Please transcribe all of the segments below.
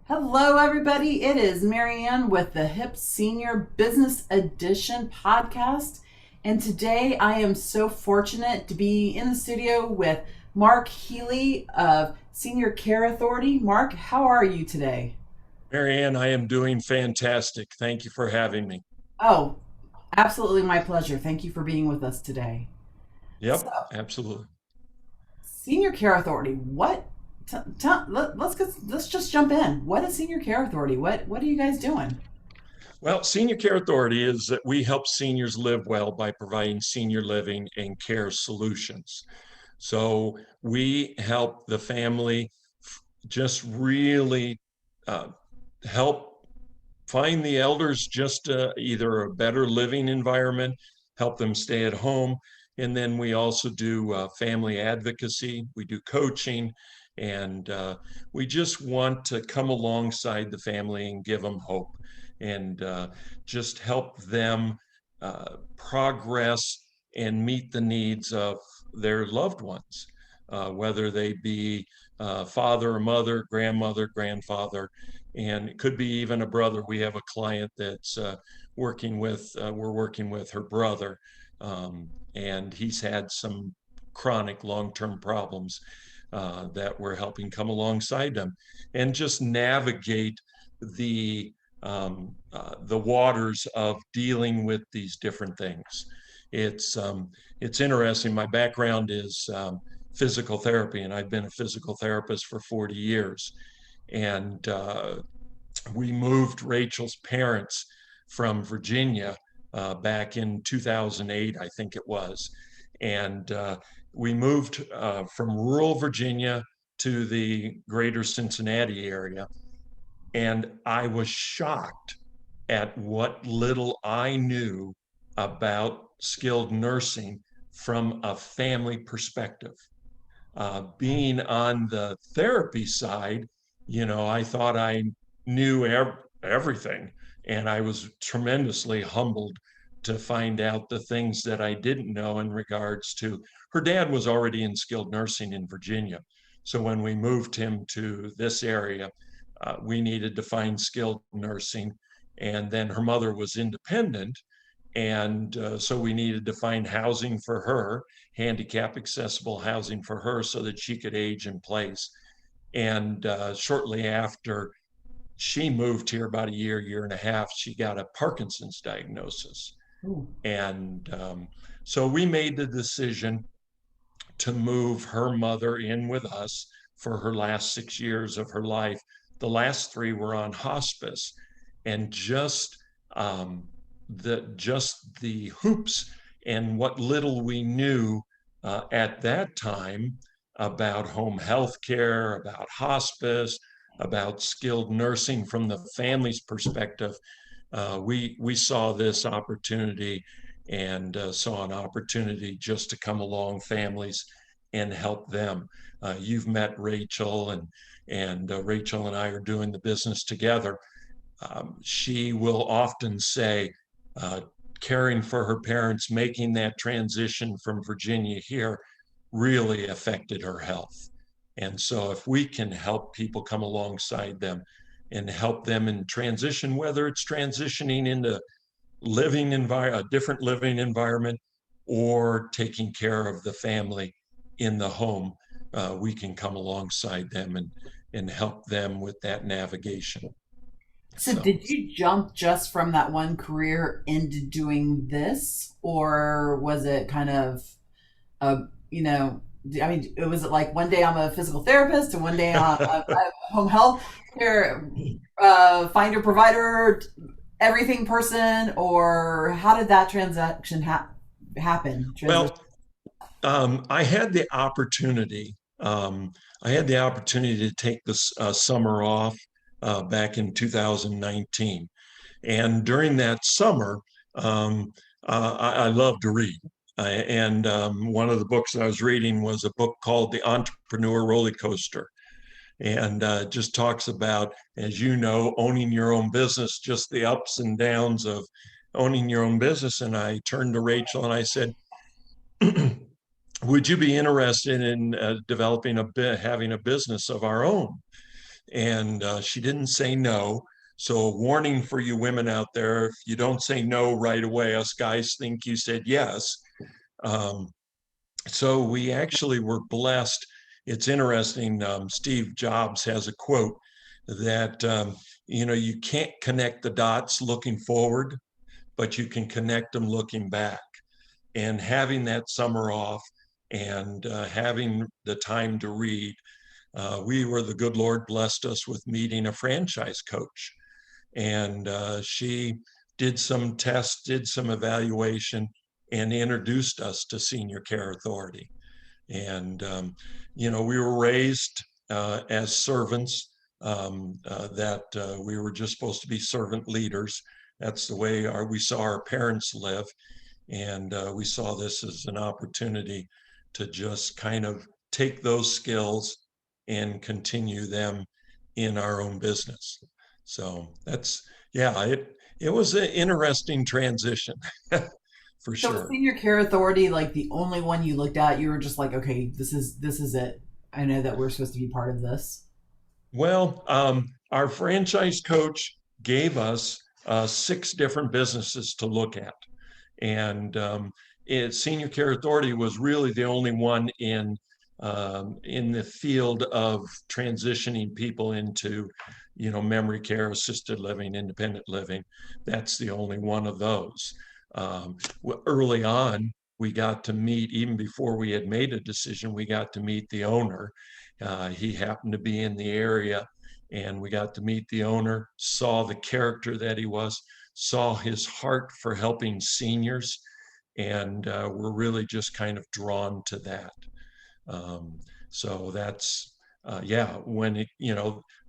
Hello, everybody. It is Marianne with the HIP Senior Business Edition podcast. And today I am so fortunate to be in the studio with Mark Healy of Senior Care Authority. Mark, how are you today? Marianne, I am doing fantastic. Thank you for having me. Oh, absolutely my pleasure. Thank you for being with us today. So, Yep, absolutely. Senior Care Authority, what? Let's just jump in. What is Senior Care Authority? What are you guys doing? Well, Senior Care Authority is that we help seniors live well by providing senior living and care solutions. So we help the family just really uh, help find the elders just either a better living environment, help them stay at home. And then we also do family advocacy, we do coaching, and we just want to come alongside the family and give them hope and just help them progress and meet the needs of their loved ones, whether they be father or mother, grandmother, grandfather, and it could be even a brother. We have a client that's we're working with her brother, and he's had some chronic long-term problems that we're helping come alongside them and just navigate the waters of dealing with these different things. It's interesting. My background is physical therapy, and I've been a physical therapist for 40 years. And we moved Rachel's parents from Virginia back in 2008, I think it was. And we moved from rural Virginia to the greater Cincinnati area. And I was shocked at what little I knew about skilled nursing from a family perspective. Being on the therapy side, I thought I knew everything. And I was tremendously humbled to find out the things that I didn't know in regards to her dad was already in skilled nursing in Virginia. So when we moved him to this area, we needed to find skilled nursing. And then her mother was independent. And so we needed to find housing for her, handicap accessible housing for her so that she could age in place. And shortly after she moved here, about a year and a half, she got a Parkinson's diagnosis. Ooh. And so we made the decision to move her mother in with us for her last 6 years of her life. The last three were on hospice, and just the hoops and what little we knew at that time about home health care, about hospice, about skilled nursing from the family's perspective, we saw this opportunity and saw an opportunity just to come along families and help them. You've met Rachel, and Rachel and I are doing the business together. She will often say, uh, caring for her parents, making that transition from Virginia here really affected her health. And so, if we can help people come alongside them and help them in transition, whether it's transitioning into a different living environment, or taking care of the family in the home, we can come alongside them and help them with that navigation. So So, did you jump just from that one career into doing this, or was it kind of a, I mean, was it like one day I'm a physical therapist and one day I'm a home health care finder provider, everything person, or how did that transaction happen? Transition. well, I had the opportunity. I had the opportunity to take this summer off back in 2019, and during that summer, I love to read. And one of the books that I was reading was a book called The Entrepreneur Roller Coaster. And just talks about, as you know, owning your own business, just the ups and downs of owning your own business. And I turned to Rachel and I said, would you be interested in developing having a business of our own? and she didn't say no. So a warning for you women out there: if you don't say no right away, us guys think you said yes. Um, so we actually were blessed. It's interesting. Steve Jobs has a quote that you can't connect the dots looking forward, but you can connect them looking back. And having that summer off and having the time to read, the good Lord blessed us with meeting a franchise coach. And she did some tests, did some evaluation, and introduced us to Senior Care Authority. And, we were raised as servants, that we were just supposed to be servant leaders. That's the way we saw our parents live. And we saw this as an opportunity to just kind of take those skills and continue them in our own business. So yeah, it was an interesting transition for So was sure. Senior Care Authority like the only one you looked at? You were just like, okay, this is it. I know that we're supposed to be part of this. Well, our franchise coach gave us six different businesses to look at. And Senior Care Authority was really the only one in the field of transitioning people into, memory care, assisted living, independent living. That's the only one of those. Early on, we got to meet, even before we had made a decision, we got to meet the owner. He happened to be in the area, and we got to meet the owner, saw the character that he was, saw his heart for helping seniors, and we're really just kind of drawn to that. Um, so that's yeah.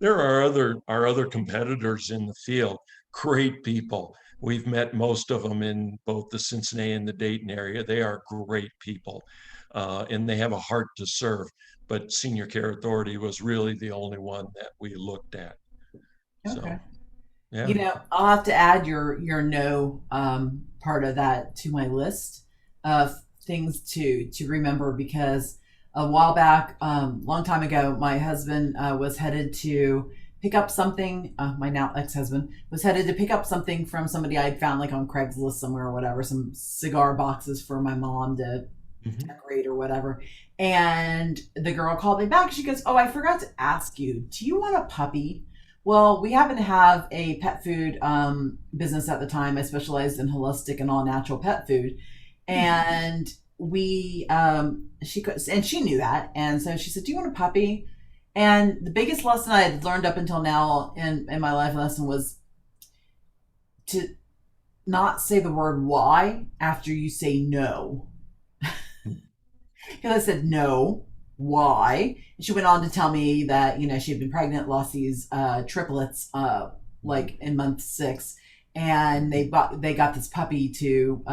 There are our other competitors in the field, great people. We've met most of them in both the Cincinnati and the Dayton area. They are great people, and they have a heart to serve. But Senior Care Authority was really the only one that we looked at. Okay. So yeah. I'll have to add your no part of that to my list of things to remember because a while back, long time ago, my husband was headed to pick up something. My now ex-husband was headed to pick up something from somebody I'd found like on Craigslist somewhere or whatever, some cigar boxes for my mom to Mhm. decorate or whatever. And the girl called me back. She goes, "Oh, I forgot to ask you. Do you want a puppy?" Well, we happen to have a pet food business at the time. I specialized in holistic and all natural pet food, and she knew that, and so she said, "Do you want a puppy?" And the biggest lesson I had learned up until now in my life lesson was to not say the word why after you say no. Because I said no, why? And she went on to tell me that she had been pregnant, lost these triplets, like in month 6, and they got this puppy to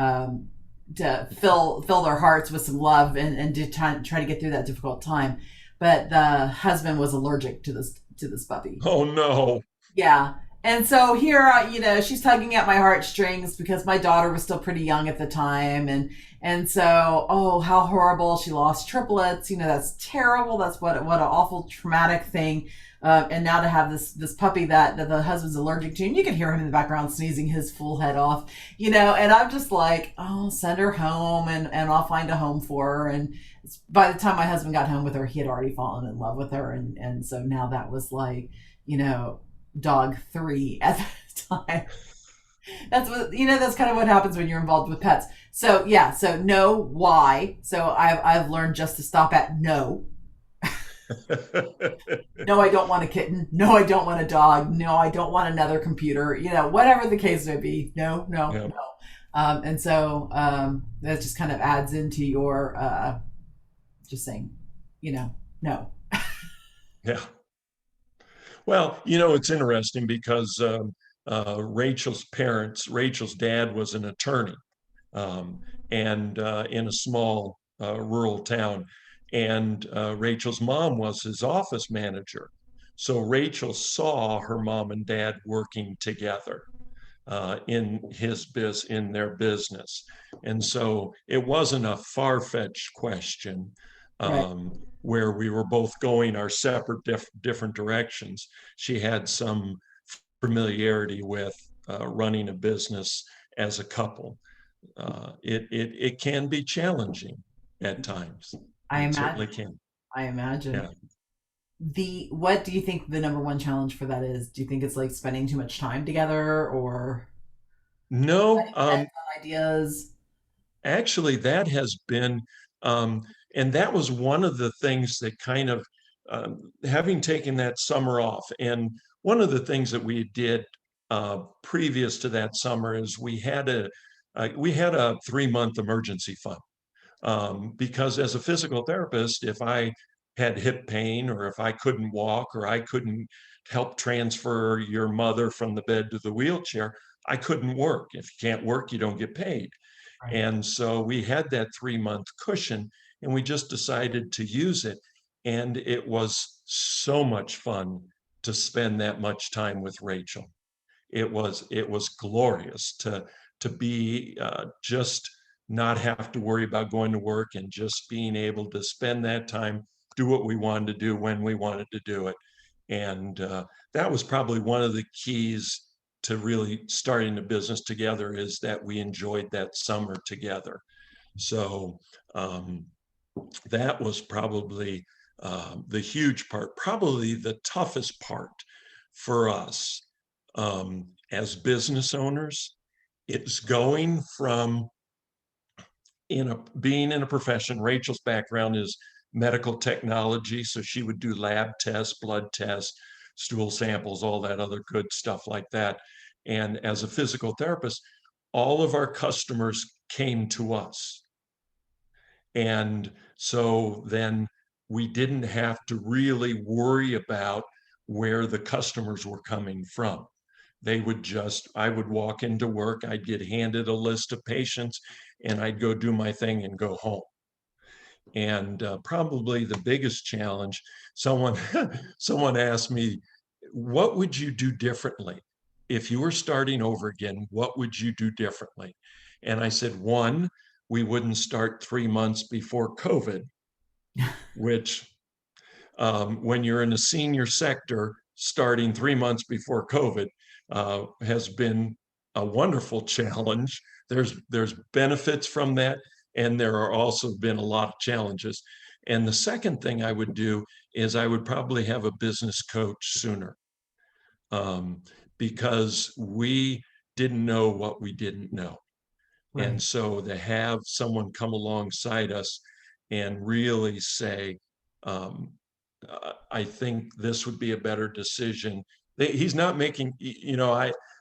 fill their hearts with some love and to try to get through that difficult time. But the husband was allergic to this puppy. Oh no. Yeah. And so here, she's tugging at my heartstrings because my daughter was still pretty young at the time, and so, oh, how horrible! She lost triplets. That's terrible. That's what an awful traumatic thing. And now to have this puppy that the husband's allergic to, and you can hear him in the background sneezing his full head off, And I'm just like, oh, send her home, and I'll find a home for her. And by the time my husband got home with her, he had already fallen in love with her, and so now that was like, you know dog 3 at the time. That's kind of what happens when you're involved with pets. So yeah, so no, why? So I've learned just to stop at no. No, I don't want a kitten. No, I don't want a dog. No, I don't want another computer. Whatever the case may be. No, no, Yeah. no. And so that just kind of adds into your just saying, no. Yeah. Well, it's interesting because Rachel's dad was an attorney, um, and in a small rural town, and Rachel's mom was his office manager. So Rachel saw her mom and dad working together in their business, and so it wasn't a far-fetched question. Right. Um, where we were both going our separate different directions. She had some familiarity with running a business as a couple. It can be challenging at times. I It imagine. certainly can. I imagine. Yeah. The what do you think the number one challenge for that is? Do you think it's like spending too much time together or No, ideas? actually, that has been, and that was one of the things that kind of, having taken that summer off, and one of the things that we did previous to that summer is we had a 3 month emergency fund. Because as a physical therapist, if I had hip pain or if I couldn't walk or I couldn't help transfer your mother from the bed to the wheelchair, I couldn't work. If you can't work, you don't get paid. Right. And so we had that 3 month cushion and we just decided to use it. And it was so much fun to spend that much time with Rachel. It was glorious to be just not have to worry about going to work and just being able to spend that time, do what we wanted to do when we wanted to do it. And that was probably one of the keys to really starting a business together is that we enjoyed that summer together. So um, that was probably the huge part, probably the toughest part for us as business owners. It's going from being in a profession. Rachel's background is medical technology, so she would do lab tests, blood tests, stool samples, all that other good stuff like that. And as a physical therapist, all of our customers came to us. And so then we didn't have to really worry about where the customers were coming from. I would walk into work, I'd get handed a list of patients, and I'd go do my thing and go home. And probably the biggest challenge, someone someone asked me, what would you do differently? If you were starting over again, what would you do differently? And I said, one, we wouldn't start 3 months before COVID, which when you're in a senior sector, starting 3 months before COVID has been a wonderful challenge. There's benefits from that, and there are also been a lot of challenges. And the second thing I would do is I would probably have a business coach sooner, um, because we didn't know what we didn't know. And Right. so to have someone come alongside us and really say, um, I think this would be a better decision. He's not making,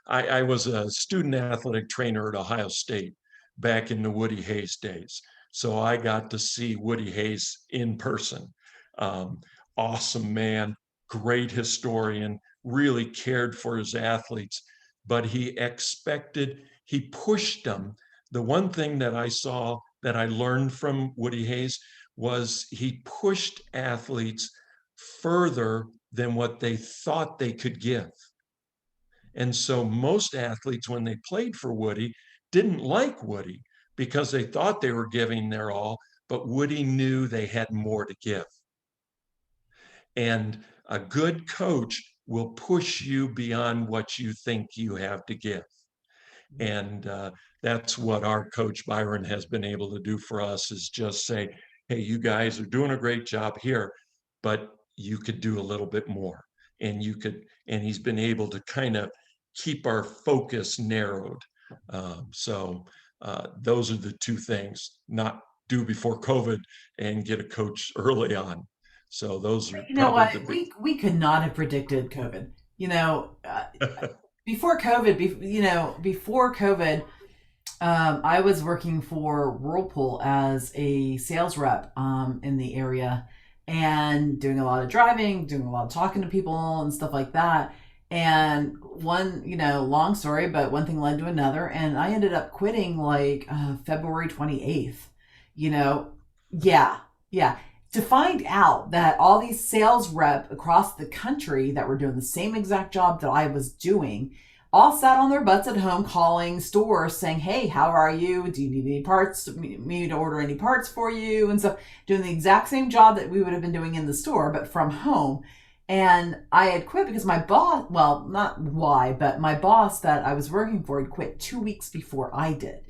I was a student athletic trainer at Ohio State back in the Woody Hayes days. So I got to see Woody Hayes in person. Um, awesome man, great historian, really cared for his athletes, but he pushed them. The one thing that I saw that I learned from Woody Hayes was he pushed athletes further than what they thought they could give. And so most athletes, when they played for Woody, didn't like Woody because they thought they were giving their all, but Woody knew they had more to give. And a good coach will push you beyond what you think you have to give. And that's what our coach Byron has been able to do for us is just say, hey, you guys are doing a great job here, but you could do a little bit more. And he's been able to kind of keep our focus narrowed. Those are the two things, not do before COVID and get a coach early on. So those are You know probably what? the big. We could not have predicted COVID. Before COVID, before COVID, I was working for Whirlpool as a sales rep in the area and doing a lot of driving, doing a lot of talking to people and stuff like that. And long story, but one thing led to another. And I ended up quitting like February 28th. You know, yeah, yeah. To find out that all these sales rep across the country that were doing the same exact job that I was doing all sat on their butts at home calling stores saying, hey, how are you? Do you need any parts? Me to order any parts for you? And so doing the exact same job that we would have been doing in the store, but from home. And I had quit because my boss, well, not why, but my boss that I was working for had quit 2 weeks before I did.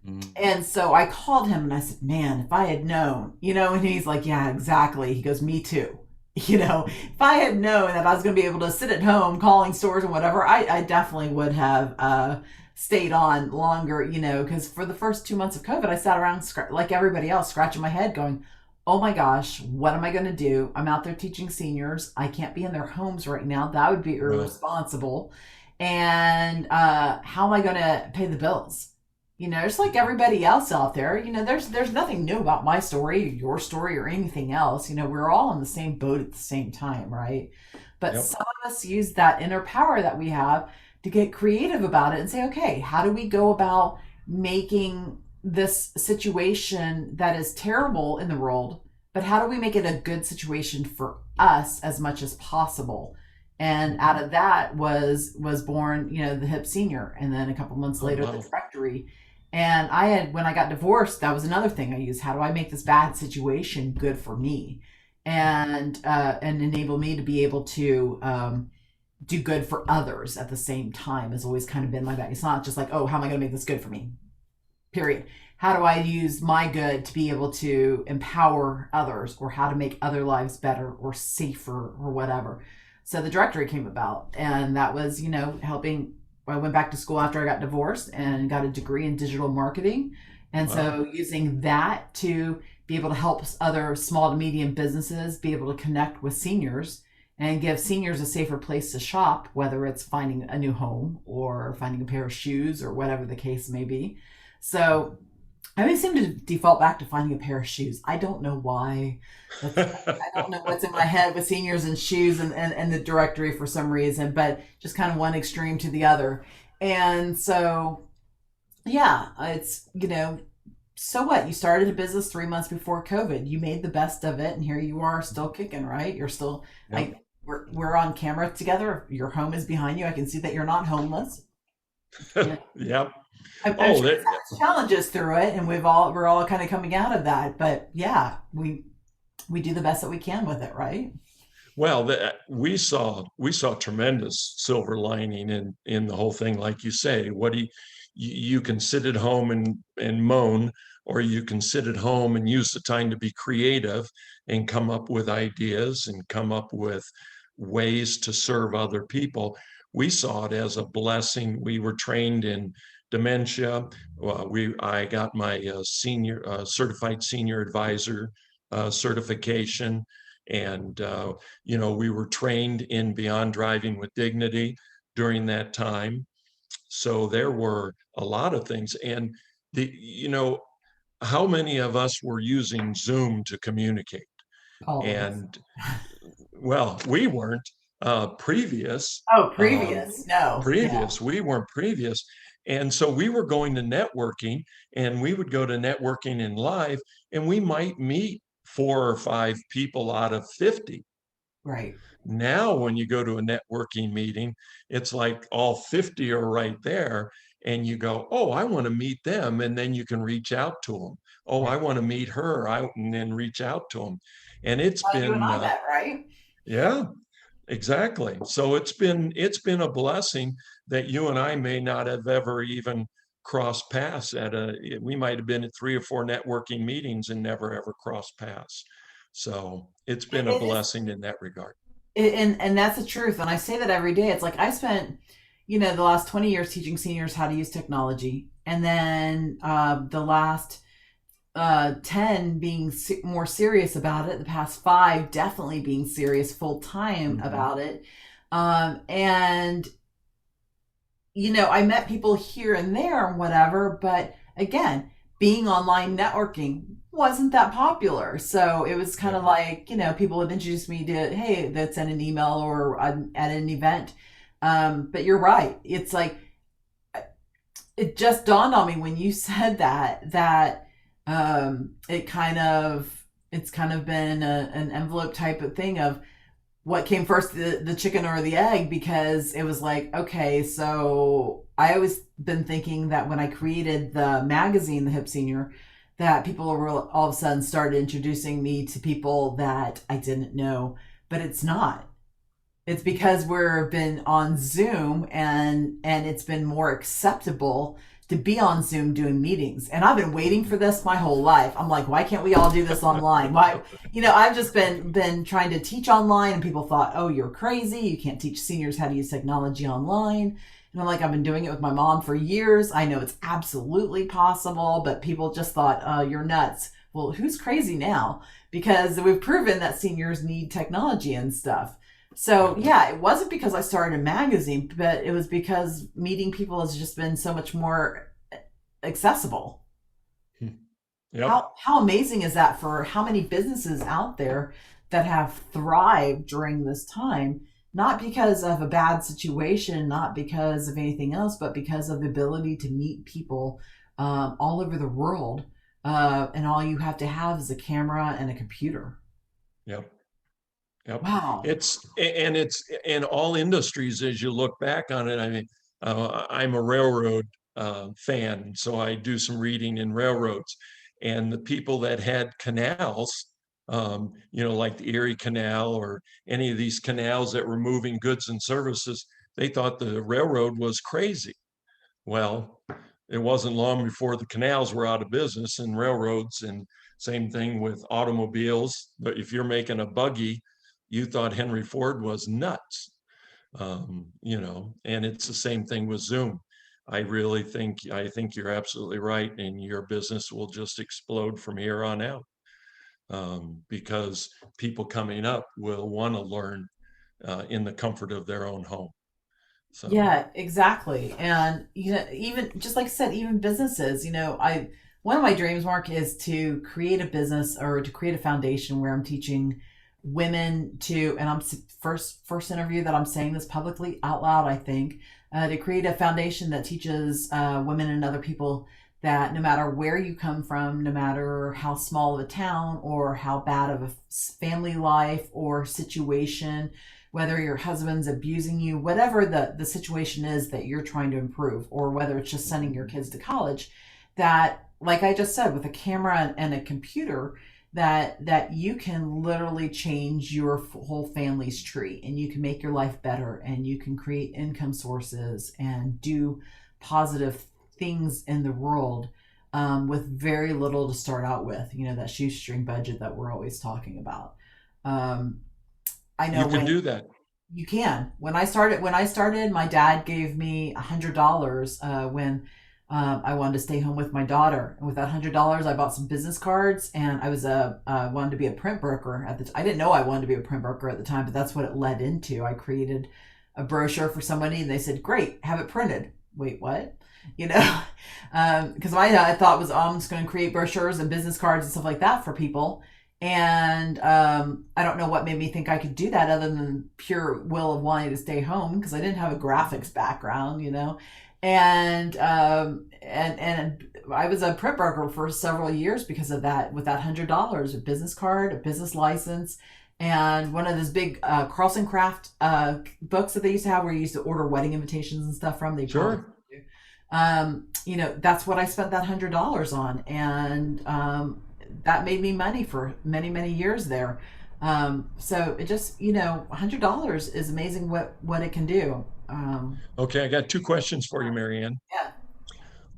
Mm. And so I called him and I said, man, if I had known, and he's like, yeah, exactly. He goes, me too. If I had known that I was going to be able to sit at home calling stores and whatever, I definitely would have stayed on longer, because for the first 2 months of COVID, I sat around like everybody else, scratching my head going, oh my gosh, what am I going to do? I'm out there teaching seniors. I can't be in their homes right now. That would be Right. irresponsible. And how am I going to pay the bills? Just like everybody else out there, there's nothing new about my story, your story, or anything else. We're all in the same boat at the same time, right? But Yep. some of us use that inner power that we have to get creative about it and say, okay, how do we go about making this situation that is terrible in the world, but how do we make it a good situation for us as much as possible? And out of that was born, the hip senior, and then a couple months Oh, later the wow. directory. And I had, when I got divorced, that was another thing I used. How do I make this bad situation good for me, and enable me to be able to do good for others at the same time? Has always kind of been my bag. It's not just like, oh, how am I going to make this good for me? Period. How do I use my good to be able to empower others, or how to make other lives better or safer or whatever? So the directory came about, and that was, helping. I went back to school after I got divorced and got a degree in digital marketing. And Wow. so using that to be able to help other small to medium businesses be able to connect with seniors and give seniors a safer place to shop, whether it's finding a new home or finding a pair of shoes or whatever the case may be. So I always seem to default back to finding a pair of shoes. I don't know why. That's I don't know what's in my head with seniors and shoes, and the directory for some reason, but just kind of one extreme to the other. And so, yeah, it's, so what? You started a business 3 months before COVID. You made the best of it, and here you are still kicking, right? You're still, Yep. we're on camera together. Your home is behind you. I can see that you're not homeless. Yeah. Yep. I'm Oh, sure it's had its challenges through it, and we're all kind of coming out of that. But yeah, we do the best that we can with it, right? well, we saw tremendous silver lining in the whole thing. Like you say, what do you can sit at home and moan, or you can sit at home and use the time to be creative and come up with ideas and come up with ways to serve other people. We saw it as a blessing. We were trained in dementia. I got my senior certified senior advisor certification, and we were trained in Beyond Driving with Dignity during that time. So there were a lot of things. And how many of us were using Zoom to communicate? Always. And well, we weren't previous. Oh, Um, previous. No. Yeah. we weren't previous. And so we were going to networking, and we would go to networking in live, and we might meet 4 or 5 people out of 50. Right. Now, when you go to a networking meeting, it's like all 50 are right there, and you go, oh, I want to meet them. And then you can reach out to them. Oh, I Right. want to meet her. And then reach out to them. And it's How you and been, I met, right? yeah, exactly. So it's been a blessing that you and I may not have ever even crossed paths we might have been at 3 or 4 networking meetings and never ever crossed paths. So it's been a It is, blessing in that regard. and that's the truth. And I say that every day. It's like I spent, the last 20 years teaching seniors how to use technology, and then the last 10 being more serious about it, the past 5 definitely being serious full time Mhm. about it. And I met people here and there and whatever, but again, being online networking wasn't that popular. So it was kind Yeah. of like, people would introduce me to, hey, that's send an email, or I'm at an event. But you're right. It's like, it just dawned on me when you said that it's kind of been an envelope type of thing of, what came first, the chicken or the egg, because it was like, okay, so I always been thinking that when I created the magazine, The Hip Senior, that people were all of a sudden started introducing me to people that I didn't know, but it's not. It's because we've been on Zoom, and it's been more acceptable to be on Zoom doing meetings. And I've been waiting for this my whole life. I'm like, why can't we all do this online? Why, I've just been trying to teach online, and people thought, "Oh, you're crazy. You can't teach seniors how to use technology online." And I'm like, I've been doing it with my mom for years. I know it's absolutely possible, but people just thought, "Oh, you're nuts." Well, who's crazy now? Because we've proven that seniors need technology and stuff. So Yep. yeah, it wasn't because I started a magazine, but it was because meeting people has just been so much more accessible. Yep. How amazing is that for how many businesses out there that have thrived during this time, not because of a bad situation, not because of anything else, but because of the ability to meet people all over the world. And all you have to have is a camera and a computer. Yep. Yep. Wow. It's in all industries as you look back on it. I mean, I'm a railroad fan, so I do some reading in railroads. And the people that had canals, like the Erie Canal or any of these canals that were moving goods and services, they thought the railroad was crazy. Well, it wasn't long before the canals were out of business and railroads, and same thing with automobiles. But if you're making a buggy, you thought Henry Ford was nuts. And it's the same thing with Zoom. I think you're absolutely right, and your business will just explode from here on out, because people coming up will want to learn in the comfort of their own home. So, Yeah, exactly. And even just like I said, even businesses, I one of my dreams, Mark, is to create a business or to create a foundation where I'm teaching women to, and first interview that I'm saying this publicly out loud, I think, to create a foundation that teaches women and other people that no matter where you come from, no matter how small of a town or how bad of a family life or situation, whether your husband's abusing you, whatever the situation is that you're trying to improve, or whether it's just sending your kids to college, that, like I just said, with a camera and a computer, that you can literally change your whole family's tree, and you can make your life better, and you can create income sources and do positive things in the world, with very little to start out with. That shoestring budget that we're always talking about. Um, I know you can when do that. you can. When I started, my dad gave me $100 when I wanted to stay home with my daughter. And with that $100, I bought some business cards, and I wanted to be a print broker at the. I didn't know I wanted to be a print broker at the time, but that's what it led into. I created a brochure for somebody, and they said, "Great, have it printed." Wait, what? You know, because my thought was, oh, I'm just going to create brochures and business cards and stuff like that for people. And I don't know what made me think I could do that other than pure will of wanting to stay home, because I didn't have a graphics background. And I was a print broker for several years because of that. With that $100, a business card, a business license, and one of those big Carlson Craft books that they used to have, where you used to order wedding invitations and stuff from. They probably Sure. do. That's what I spent that $100 on, and that made me money for many, many years there. So it just, $100 is amazing what it can do. Okay, I got two questions for you, Marianne. Yeah.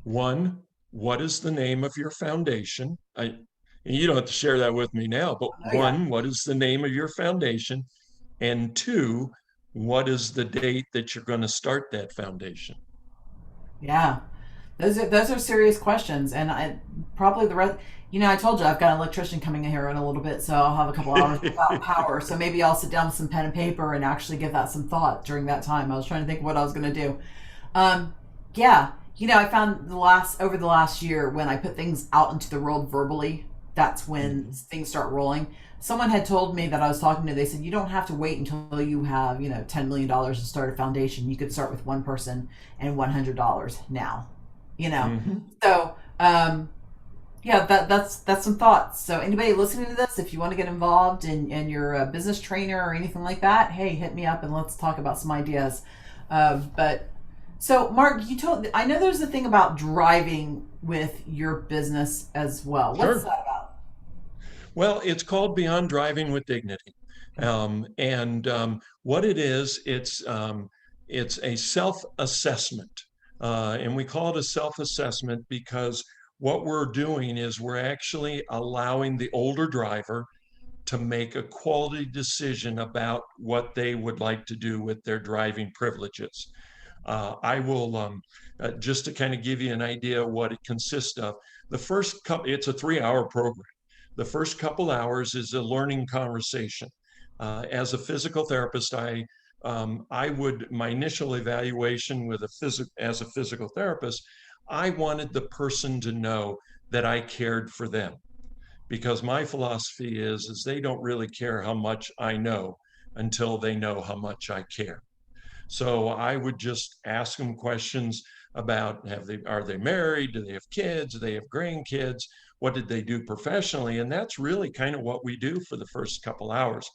One, what is the name of your foundation? And you don't have to share that with me now, but Oh yeah. one, what is the name of your foundation? And two, what is the date that you're going to start that foundation? Yeah. Those are serious questions, and I probably the rest. I told you I've got an electrician coming in here in a little bit, so I'll have a couple hours without power. So maybe I'll sit down with some pen and paper and actually give that some thought during that time. I was trying to think of what I was going to do. Um, yeah, I found over the last year, when I put things out into the world verbally, that's when Mhm. things start rolling. Someone had told me that I was talking to. They said you don't have to wait until you have $10 million to start a foundation. You could start with one person and $100 now. You know, Mhm. so Yeah, that's some thoughts. So anybody listening to this, if you want to get involved and you're a business trainer or anything like that, hey, hit me up and let's talk about some ideas. But so Mark, you told I know there's a thing about driving with your business as well. What's Sure. that about? Well, it's called Beyond Driving with Dignity. What it is, it's a self-assessment. And we call it a self-assessment because what we're doing is we're actually allowing the older driver to make a quality decision about what they would like to do with their driving privileges. I will, just to kind of give you an idea of what it consists of, the first couple, it's a 3 hour program. The first couple hours is a learning conversation. As a physical therapist, I would, my initial evaluation with as a physical therapist, I wanted the person to know that I cared for them because my philosophy is they don't really care how much I know until they know how much I care. So I would just ask them questions about are they married? Do they have kids? Do they have grandkids? What did they do professionally? And that's really kind of what we do for the first couple hours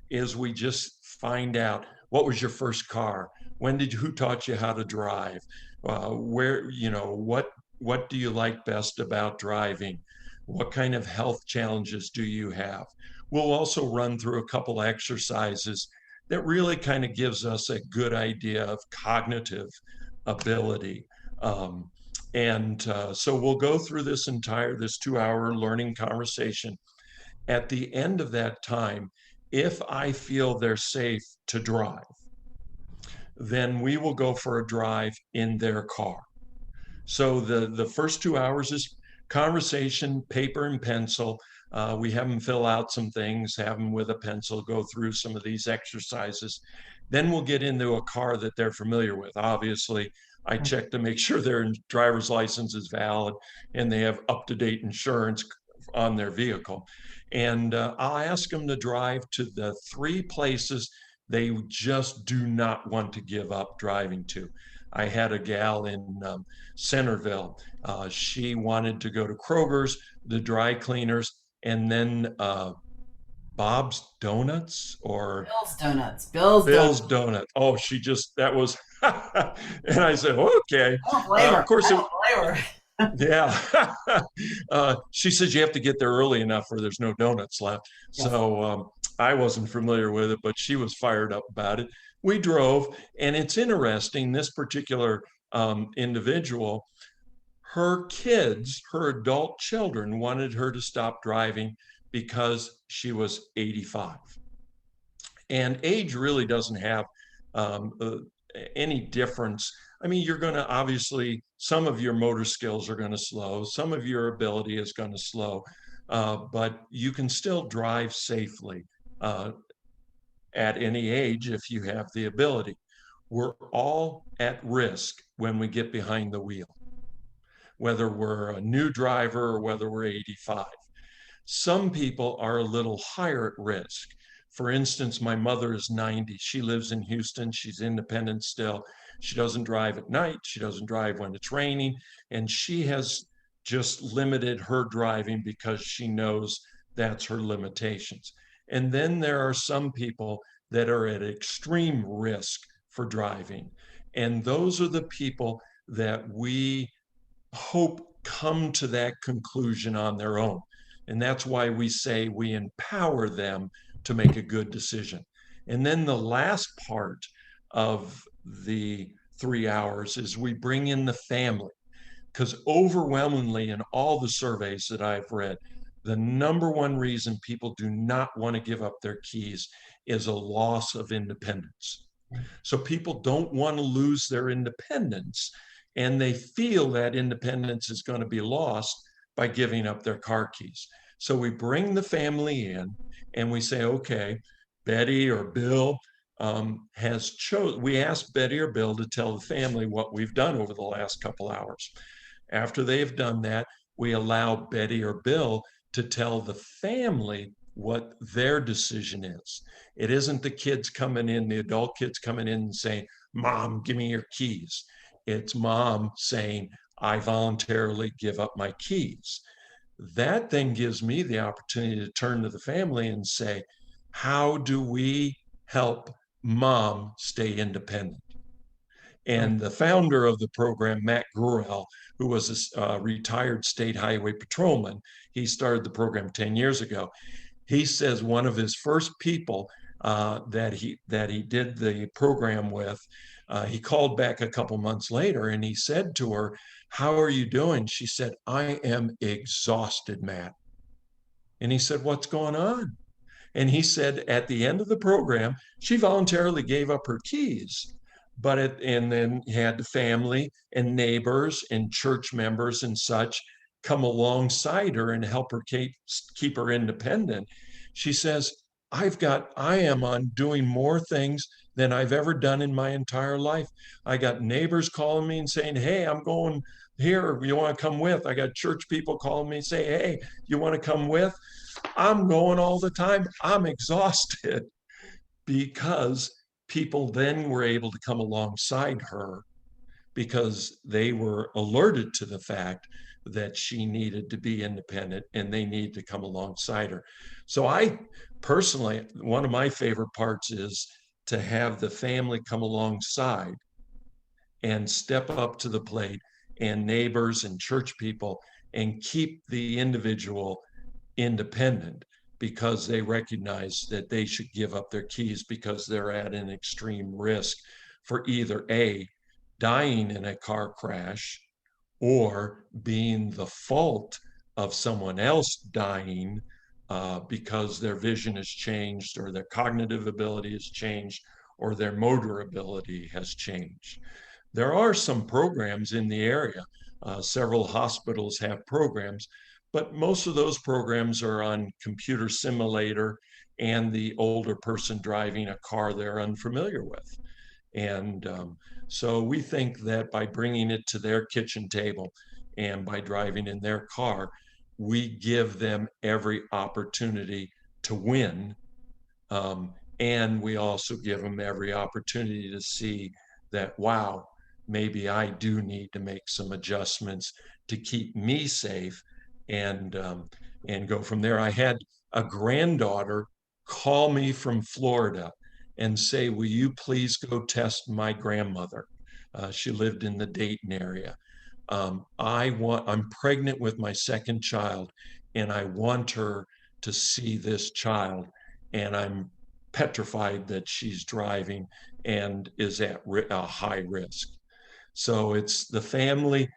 is we just find out what was your first car? Who taught you how to drive? What do you like best about driving? What kind of health challenges do you have? We'll also run through a couple exercises that really kind of gives us a good idea of cognitive ability. So we'll go through this 2 hour learning conversation. At the end of that time, if I feel they're safe to drive, then we will go for a drive in their car. So the first 2 hours is conversation, paper and pencil. We have them fill out some things, have them with a pencil, go through some of these exercises. Then we'll get into a car that they're familiar with. Obviously, I check to make sure their driver's license is valid and they have up-to-date insurance on their vehicle. And I'll ask them to drive to the three places they just do not want to give up driving to. I had a gal in Centerville. She wanted to go to Kroger's, the dry cleaners, and then Bob's Donuts or Bill's Donuts. Bill's Bill's Donuts. Donut. Oh, that was, and I said, okay. I don't blame Of her. course, I don't blame her. yeah. She says you have to get there early enough where there's no donuts left. Yes. So I wasn't familiar with it, but she was fired up about it. We drove, and it's interesting. This particular individual, her kids, her adult children, wanted her to stop driving because she was 85. And age really doesn't have um, uh, any difference. I mean, you're going to obviously, some of your motor skills are going to slow, some of your ability is going to slow, but you can still drive safely uh, at any age if you have the ability. We're all at risk when we get behind the wheel, whether we're a new driver or whether we're 85. Some people are a little higher at risk. For instance, my mother is 90. She lives in Houston. She's independent still. She doesn't drive at night. She doesn't drive when it's raining. And she has just limited her driving because she knows that's her limitations. And then there are some people that are at extreme risk for driving. And those are the people that we hope come to that conclusion on their own. And that's why we say we empower them to make a good decision. And then the last part of the 3 hours is we bring in the family because overwhelmingly in all the surveys that I've read, the number one reason people do not want to give up their keys is a loss of independence. So people don't want to lose their independence, and they feel that independence is going to be lost by giving up their car keys. So we bring the family in and we say, okay, Betty or Bill has chosen. We ask Betty or Bill to tell the family what we've done over the last couple hours. After they have done that, we allow Betty or Bill to tell the family what their decision is. It isn't the kids coming in, the adult kids coming in and saying, Mom, give me your keys. It's mom saying, I voluntarily give up my keys. That then gives me the opportunity to turn to the family and say, how do we help mom stay independent? Right. And the founder of the program, Matt Gurel, who was a retired state highway patrolman, he started the program 10 years ago. He says one of his first people that he did the program with, he called back a couple months later and he said to her, "How are you doing?" She said, "I am exhausted, Matt." And he said, "What's going on?" And he said at the end of the program, she voluntarily gave up her keys, and then had the family and neighbors and church members and such come alongside her and help her keep her independent. She says, I am on doing more things than I've ever done in my entire life. I got neighbors calling me and saying, "Hey, I'm going here. You want to come with?" I got church people calling me and say, "Hey, you want to come with?" I'm going all the time. I'm exhausted because people then were able to come alongside her because they were alerted to the fact that she needed to be independent and they need to come alongside her. So I personally, one of my favorite parts is to have the family come alongside and step up to the plate, and neighbors and church people, and keep the individual independent because they recognize that they should give up their keys because they're at an extreme risk for either A, dying in a car crash, or being the fault of someone else dying because their vision has changed, or their cognitive ability has changed, or their motor ability has changed. There are some programs in the area. Several hospitals have programs, but most of those programs are on computer simulator and the older person driving a car they're unfamiliar with. And so we think that by bringing it to their kitchen table and by driving in their car, we give them every opportunity to win, and we also give them every opportunity to see that, wow, maybe I do need to make some adjustments to keep me safe, and go from there. I had a granddaughter call me from Florida and say, "Will you please go test my grandmother?" She lived in the Dayton area. I'm pregnant with my second child, and I want her to see this child, and I'm petrified that she's driving and is at a high risk. So it's the family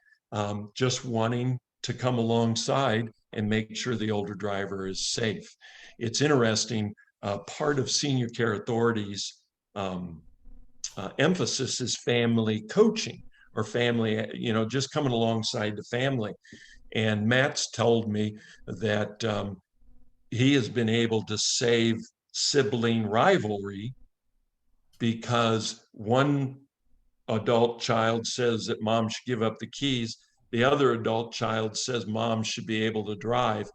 just wanting to come alongside and make sure the older driver is safe. It's interesting. Part of Senior Care Authority's um, emphasis is family coaching, or family, just coming alongside the family. And Matt's told me that he has been able to save sibling rivalry because one adult child says that mom should give up the keys. The other adult child says mom should be able to drive.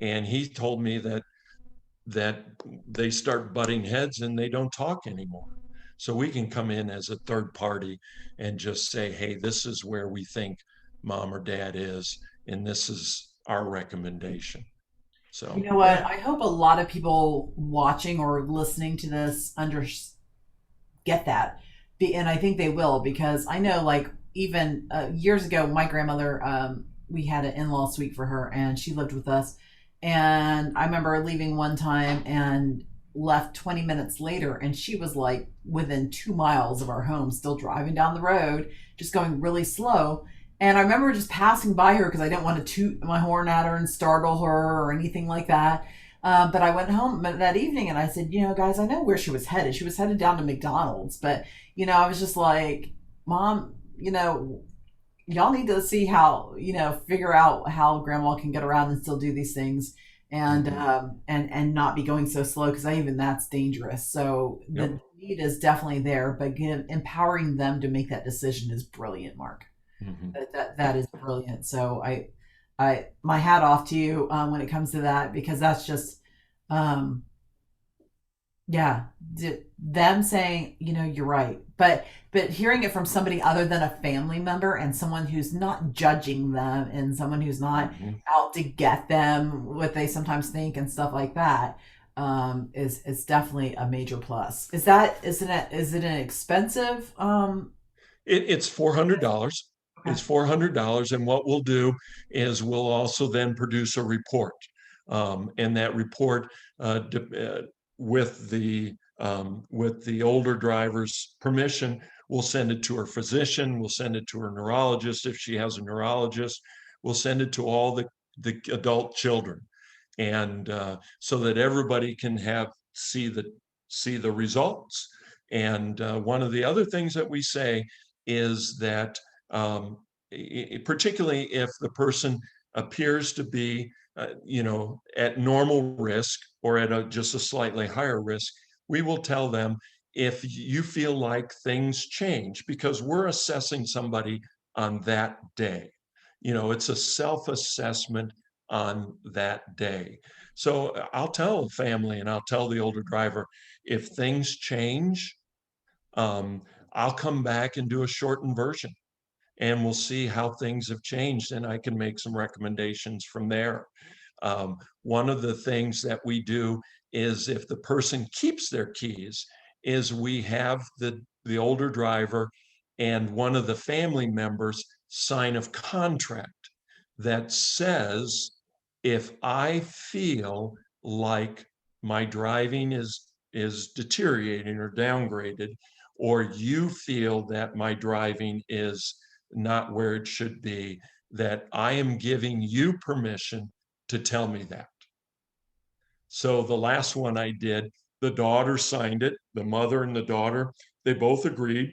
And he told me that they start butting heads and they don't talk anymore. So we can come in as a third party and just say, "Hey, this is where we think mom or dad is, and this is our recommendation." You So know what? yeah. I hope a lot of people watching or listening to this get that. And I think they will, because I know, like, even years ago, my grandmother, we had an in-law suite for her and she lived with us. And I remember leaving one time and left 20 minutes later, and she was like within 2 miles of our home, still driving down the road, just going really slow. And I remember just passing by her because I didn't want to toot my horn at her and startle her or anything like that. But I went home that evening and I said, guys, I know where she was headed. She was headed down to McDonald's. But, I was just like, Mom, y'all need to see how, figure out how grandma can get around and still do these things, and Mm-hmm. and not be going so slow, because even that's dangerous. So Yep. the need is definitely there, but empowering them to make that decision is brilliant, Mark. Mm-hmm. That is brilliant. So my hat off to you when it comes to that, because that's just um, Yeah, them saying, you're right, but hearing it from somebody other than a family member and someone who's not judging them and someone who's not Mhm. out to get them, what they sometimes think and stuff like that, is definitely a major plus. Is it an expensive? It's $400. Okay. It's $400, and what we'll do is we'll also then produce a report, and that report with the older driver's permission, we'll send it to her physician. We'll send it to her neurologist if she has a neurologist. We'll send it to all the adult children, and so that everybody can see the results. And one of the other things that we say is that um, particularly if the person appears to be, at normal risk or at just a slightly higher risk, we will tell them if you feel like things change, because we're assessing somebody on that day. It's a self-assessment on that day. So I'll tell the family and I'll tell the older driver, if things change, um, I'll come back and do a shortened version and we'll see how things have changed and I can make some recommendations from there. One of the things that we do is if the person keeps their keys, is we have the older driver and one of the family members sign a contract that says, if I feel like my driving is deteriorating or downgraded, or you feel that my driving is not where it should be, that I am giving you permission to tell me that. So the last one I did, the daughter signed it, the mother and the daughter, they both agreed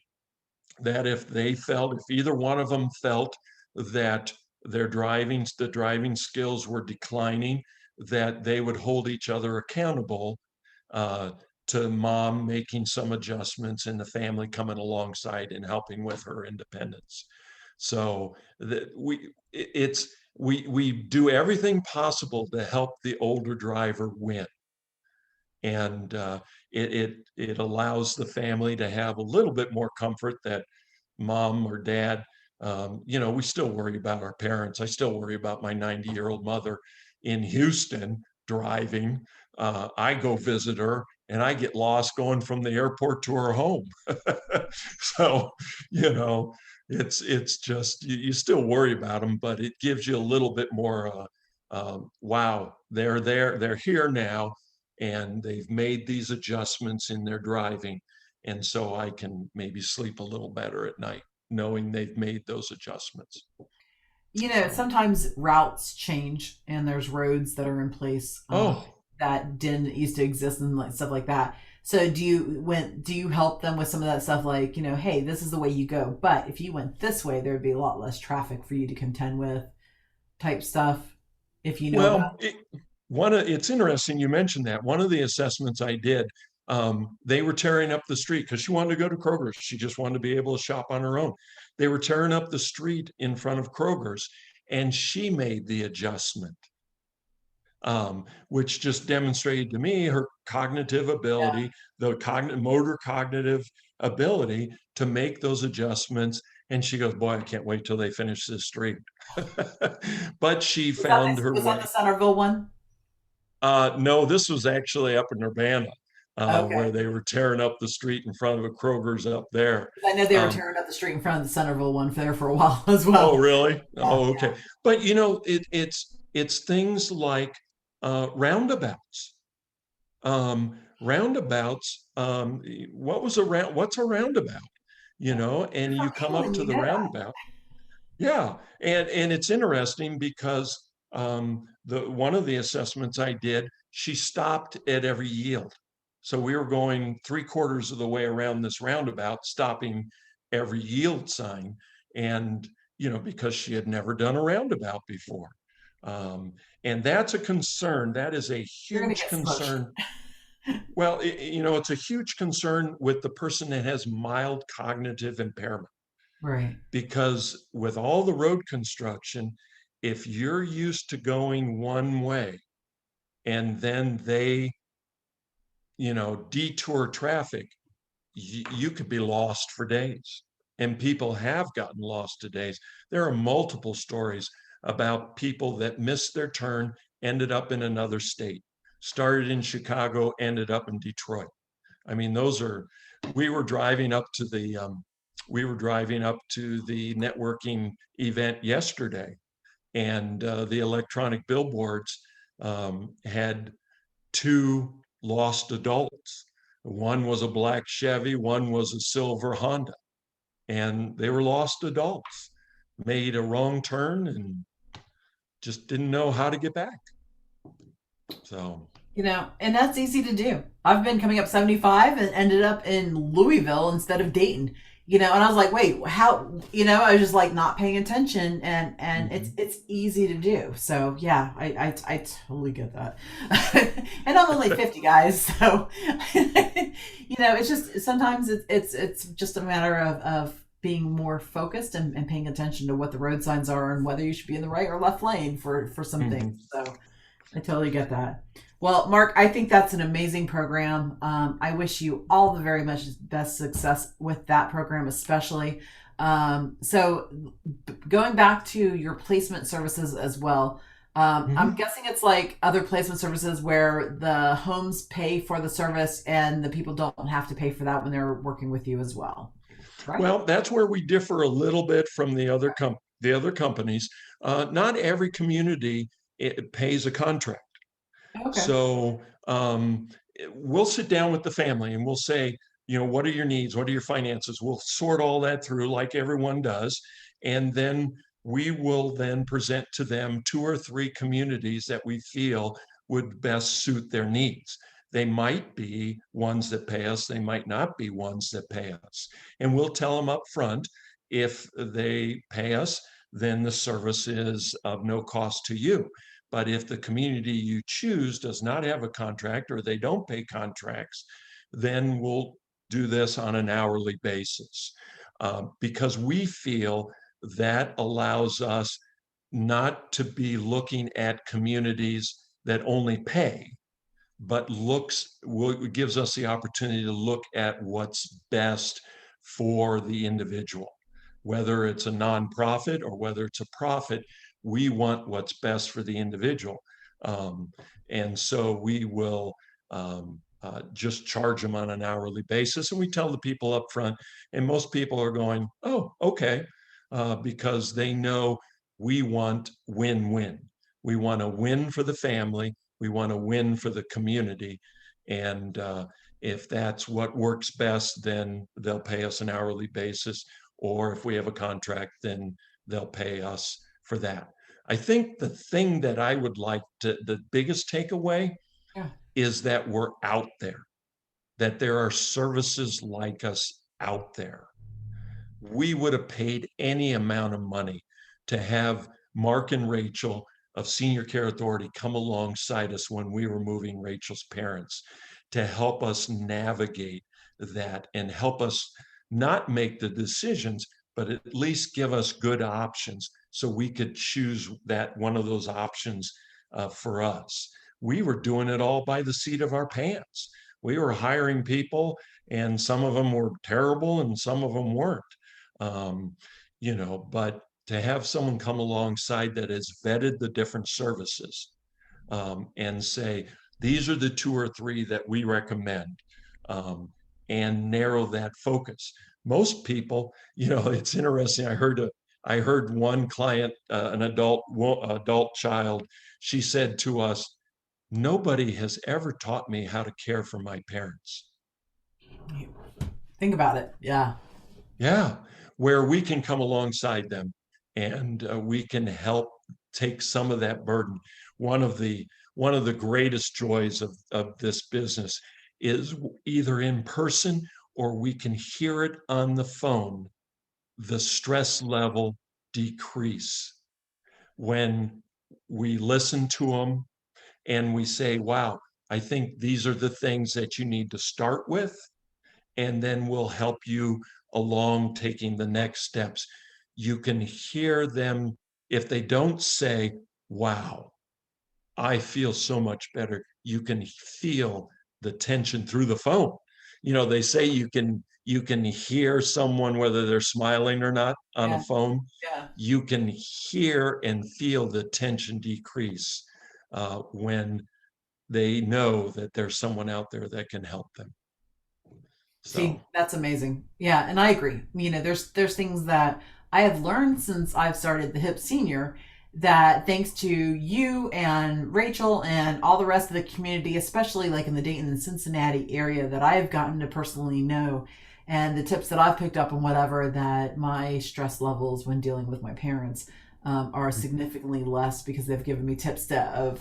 that if either one of them felt that the driving skills were declining, that they would hold each other accountable uh, to mom making some adjustments and the family coming alongside and helping with her independence. So that we do everything possible to help the older driver win, and it allows the family to have a little bit more comfort that mom or dad, we still worry about our parents. I still worry about my 90-year-old mother in Houston driving. I go visit her and I get lost going from the airport to her home. So, you know, it's just you still worry about them, but it gives you a little bit more. Wow, they're there, they're here now, and they've made these adjustments in their driving, and so I can maybe sleep a little better at night knowing they've made those adjustments. So, Sometimes routes change and there's roads that are in place oh, that didn't used to exist and like stuff like that. So do you help them with some of that stuff like, hey, this is the way you go, but if you went this way, there'd be a lot less traffic for you to contend with type stuff if you know about. well, it's interesting you mentioned that. One of the assessments I did, they were tearing up the street because she wanted to go to Kroger's. She just wanted to be able to shop on her own. They were tearing up the street in front of Kroger's, and she made the adjustment, which just demonstrated to me her cognitive ability, the motor cognitive ability to make those adjustments. And she goes, "Boy, I can't wait till they finish this street." But she Was that found her was that the way. Centerville one? No, this was actually up in Urbana, where Okay. they were tearing up the street in front of a Kroger's up there. I know they were Um, tearing up the street in front of the Centerville one there for a while as oh, well. really? Yeah. Oh, okay. But it's things like roundabouts. Roundabouts. What's a roundabout? And You're you from come up England, to you the know that. roundabout. Yeah, and it's interesting because the one of the assessments I did, she stopped at every yield. So we were going three-quarters of the way around this roundabout, stopping every yield sign, and because she had never done a roundabout before, um, and that's a concern. That is a You're gonna huge get smushed. concern. Well, it's a huge concern with the person that has mild cognitive impairment, Right. because with all the road construction, if you're used to going one way and then they detour traffic, you could be lost for days. And people have gotten lost to days. There are multiple stories about people that missed their turn, ended up in another state, started in Chicago, ended up in Detroit. I mean, we were driving up to the networking event yesterday, and the electronic billboards had two lost adults. One was a black Chevy, one was a silver Honda, and they were lost adults, made a wrong turn and just didn't know how to get back. So, And that's easy to do. I've been coming up 75 and ended up in Louisville instead of Dayton. And I was like, wait, how? I was just like not paying attention, and it's mhm. it's easy to do. So yeah, I totally get that. And I'm only 50, guys, so it's just sometimes it's just a matter of being more focused and paying attention to what the road signs are and whether you should be in the right or left lane for some things. Mhm. So I totally get that. Well, Mark, I think that's an amazing program. I wish you all the very much best success with that program, especially. So, going back to your placement services as well, I'm Mhm. guessing it's like other placement services where the homes pay for the service and the people don't have to pay for that when they're working with you as well, right? Well, that's where we differ a little bit from the other companies. Not every community pays a contract. Okay. So we'll sit down with the family and we'll say, what are your needs? What are your finances? We'll sort all that through like everyone does. And then we will then present to them two or three communities that we feel would best suit their needs. They might be ones that pay us, they might not be ones that pay us. And we'll tell them up front, if they pay us, then the service is of no cost to you. But if the community you choose does not have a contract or they don't pay contracts, then we'll do this on an hourly basis, because we feel that allows us not to be looking at communities that only pay, but gives us the opportunity to look at what's best for the individual. Whether it's a nonprofit or whether it's a profit, we want what's best for the individual. Um, and so we will just charge them on an hourly basis. And we tell the people up front, and most people are going, oh, okay, because they know we want win-win. We want a win for the family, we want to win for the community. And if that's what works best, then they'll pay us an hourly basis. Or if we have a contract, then they'll pay us for that. I think the thing that I would like to, the biggest takeaway Yeah. is that we're out there, that there are services like us out there. We would have paid any amount of money to have Mark and Rachel of Senior Care Authority come alongside us when we were moving Rachel's parents, to help us navigate that and help us not make the decisions, but at least give us good options so we could choose that one of those options for us. We were doing it all by the seat of our pants. We were hiring people, and some of them were terrible and some of them weren't. um, but to have someone come alongside that has vetted the different services, and say, these are the two or three that we recommend, um, and narrow that focus. Most people, it's interesting. I heard one client, an adult child, she said to us, nobody has ever taught me how to care for my parents. Think about it. Yeah. Yeah, where we can come alongside them, and we can help take some of that burden. One of the one of the greatest joys of this business is either in person or we can hear it on the phone, the stress level decrease when we listen to them and we say, wow, I think these are the things that you need to start with, and then we'll help you along taking the next steps. You can hear them. If they don't say, wow, I feel so much better, you can feel the tension through the phone. They say you can hear someone whether they're smiling or not on a Yeah. phone. Yeah. You can hear and feel the tension decrease when they know that there's someone out there that can help them. See, So, that's amazing. Yeah, and I agree. There's things that I have learned since I've started the Hip Senior that thanks to you and Rachel and all the rest of the community, especially like in the Dayton and Cincinnati area that I've gotten to personally know and the tips that I've picked up and whatever, that my stress levels when dealing with my parents are significantly less because they've given me tips of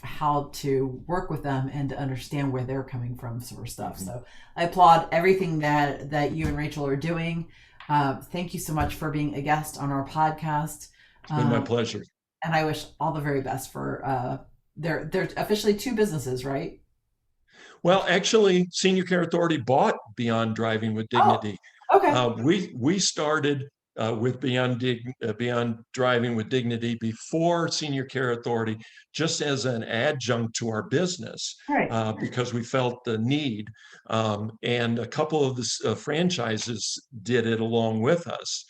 how to work with them and to understand where they're coming from, sort of stuff. mhm. So I applaud everything that you and Rachel are doing. Thank you so much for being a guest on our podcast, It's been my um, pleasure. and I wish all the very best for they're officially two businesses, right? Well, actually, Senior Care Authority bought Beyond Driving with Oh, Dignity. okay, We started with Beyond Driving with Dignity before Senior Care Authority, just as an adjunct to our business, all right, because we felt the need. And a couple of the franchises did it along with us.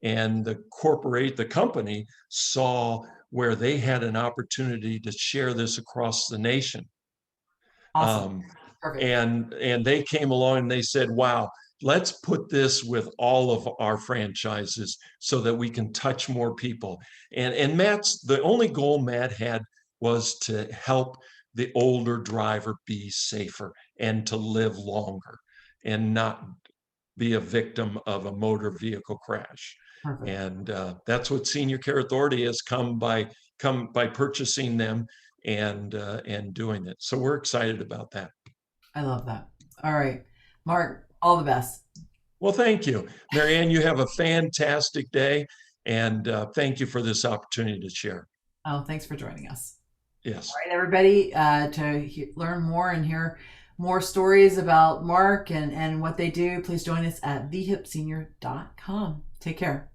And the company saw where they had an opportunity to share this across the nation. awesome, Um, perfect. and they came along and they said, wow, let's put this with all of our franchises so that we can touch more people. And Matt's the only goal Matt had was to help the older driver be safer and to live longer and not be a victim of a motor vehicle crash. Perfect. And that's what Senior Care Authority has come by purchasing them and doing it. So we're excited about that. I love that. All right, Mark, all the best. Well, thank you, Marianne. You have a fantastic day, and thank you for this opportunity to share. Oh, thanks for joining us. All Yes. right, everybody, learn more and hear more stories about Mark and what they do, please join us at thehipsenior.com. Take care.